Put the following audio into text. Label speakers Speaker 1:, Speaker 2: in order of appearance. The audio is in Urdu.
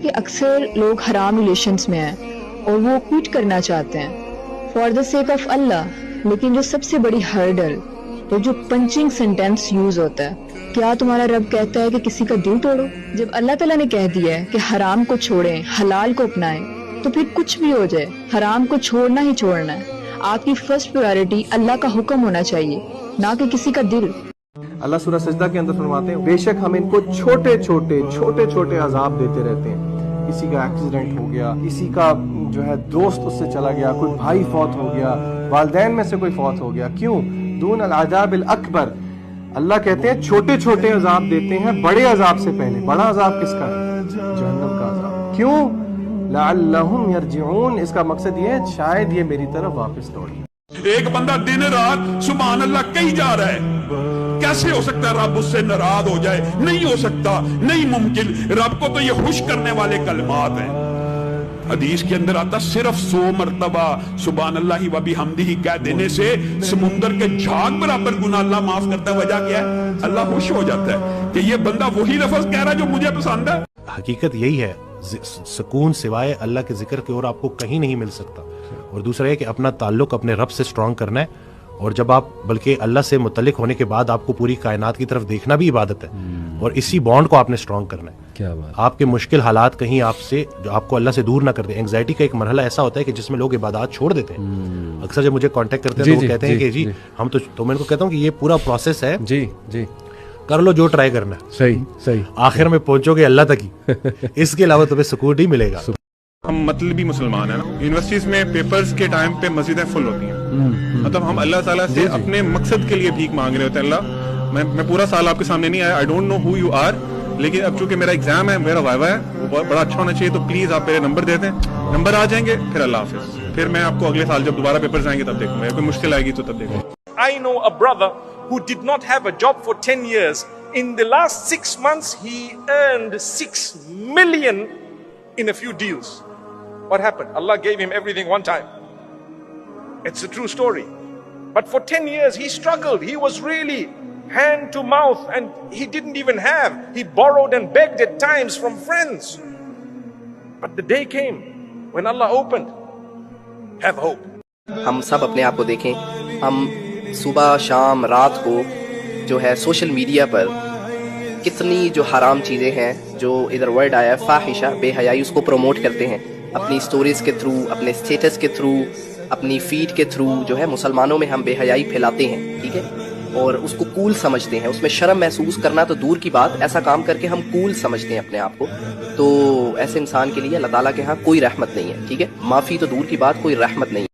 Speaker 1: کہ اکثر لوگ حرام ریلیشنز میں ہیں اور وہ کوئٹ کرنا چاہتے ہیں فار دا سیک آف اللہ، لیکن جو سب سے بڑی ہرڈل اور جو پنچنگ سینٹینس یوز ہوتا ہے، کیا تمہارا رب کہتا ہے کہ کسی کا دل توڑو؟ جب اللہ تعالیٰ نے کہہ دیا ہے کہ حرام کو چھوڑیں، حلال کو اپنائیں، تو پھر کچھ بھی ہو جائے حرام کو چھوڑنا ہی چھوڑنا ہے۔ آپ کی فرسٹ پرائرٹی اللہ کا حکم ہونا چاہیے، نہ کہ کسی کا دل۔
Speaker 2: اللہ سورہ سجدہ کے اندر فرماتے ہیں بے شک ہم ان کو چھوٹے چھوٹے عذاب دیتے رہتے ہیں۔ کسی کا ایکسیڈنٹ ہو گیا، کسی کا جو ہے دوست اس سے چلا گیا، کوئی بھائی فوت ہو گیا، والدین میں سے کوئی فوت ہو گیا، کیوں؟ دون العذاب الاکبر، اللہ کہتے ہیں چھوٹے عذاب دیتے ہیں بڑے عذاب سے پہلے۔ بڑا عذاب کس کا ہے؟ جہنم کا عذاب۔ کیوں؟ لعلہم یرجعون، اس کا مقصد یہ ہے شاید یہ میری طرف واپس لوٹیں۔
Speaker 3: ایک بندہ دن رات سبحان اللہ کہیں جا رہا ہے، کیسے ہو سکتا ہے رب اس سے ناراض ہو جائے؟ نہیں ہو سکتا، نہیں ممکن۔ رب کو تو یہ خوش کرنے والے کلمات ہیں۔ حدیث کے اندر آتا صرف 100 مرتبہ سبحان اللہ و بحمدہ کہہ دینے سے سمندر کے جھاگ برابر گناہ اللہ معاف کرتا ہے۔ وجہ کیا ہے؟ اللہ خوش ہو جاتا ہے کہ یہ بندہ وہی لفظ کہہ رہا ہے جو مجھے پسند ہے۔
Speaker 4: حقیقت یہی ہے، سکون سوائے اللہ کے ذکر کے اور آپ کو کہیں نہیں مل سکتا۔ اور دوسرا یہ کہ اپنا تعلق اپنے رب سے سٹرونگ کرنا ہے، اور جب آپ بلکہ اللہ سے متعلق ہونے کے بعد آپ کو پوری کائنات کی طرف دیکھنا بھی عبادت ہے، اور اسی بانڈ کو آپ نے سٹرونگ کرنا ہے۔
Speaker 5: کیا بات!
Speaker 4: آپ کے مشکل حالات کہیں آپ سے جو آپ کو اللہ سے دور نہ کر دیں۔ اینگزائٹی کا ایک مرحلہ ایسا ہوتا ہے کہ جس میں لوگ عبادات چھوڑ دیتے ہیں۔ اکثر جب مجھے کانٹیکٹ کرتے ہیں تو وہ کہتے ہیں کہ جی ہم تو میں ان کو کہتا ہوں کہ یہ پورا پروسیس ہے،
Speaker 5: جی جی
Speaker 4: کر لو جو ٹرائی کرنا ہے،
Speaker 5: صحیح
Speaker 4: آخر میں پہنچو گے اللہ تک ہی، اس کے علاوہ تمہیں سکون ہی ملے گا۔
Speaker 6: ہم مطلبی مسلمان ہیں نا، یونیورسٹیز میں پیپرز کے ٹائم پہ مسجدیں فل ہوتی ہیں، مطلب ہم اللہ تعالیٰ سے اپنے مقصد کے لیے بھیک مانگ رہے ہوتے ہیں۔ اللہ میں پورا سال آپ کے سامنے نہیں آیا، I don't know who you are, لیکن اب چونکہ میرا ایگزام ہے، میرا وائوا ہے، وہ بڑا اچھا ہونا چاہیے، تو پلیز آپ میرے نمبر دے دیں، نمبر آ جائیں گے پھر اللہ حافظ، پھر میں آپ کو اگلے سال جب دوبارہ پیپرز آئیں گے تب دیکھوں گا، یا کوئی مشکل آئے گی تو تب دیکھوں گا۔
Speaker 7: I know a brother who did not have a job for 10 years. In the last 6 months, he earned 6 million in a few deals. What happened? Allah gave him everything one time. It's a true story. But for 10 years, he struggled. He was really hand to mouth, and he didn't even have. He borrowed and begged at times from friends. But the day came when Allah opened. Have hope.
Speaker 8: ہم سب اپنے آپ کو دیکھیں، ہم صبح شام رات کو جو ہے سوشل میڈیا پر کتنی جو حرام چیزیں ہیں، جو ادھر ورڈ آیا ہے فاحشہ، بے حیائی، اس کو پروموٹ کرتے ہیں اپنی سٹوریز کے تھرو، اپنے سٹیٹس کے تھرو، اپنی فیڈ کے تھرو، جو ہے مسلمانوں میں ہم بے حیائی پھیلاتے ہیں، ٹھیک ہے، اور اس کو کول سمجھتے ہیں۔ اس میں شرم محسوس کرنا تو دور کی بات، ایسا کام کر کے ہم کول سمجھتے ہیں اپنے آپ کو، تو ایسے انسان کے لیے اللہ تعالیٰ کے ہاں کوئی رحمت نہیں ہے، ٹھیک ہے، معافی تو دور کی بات، کوئی رحمت نہیں ہے۔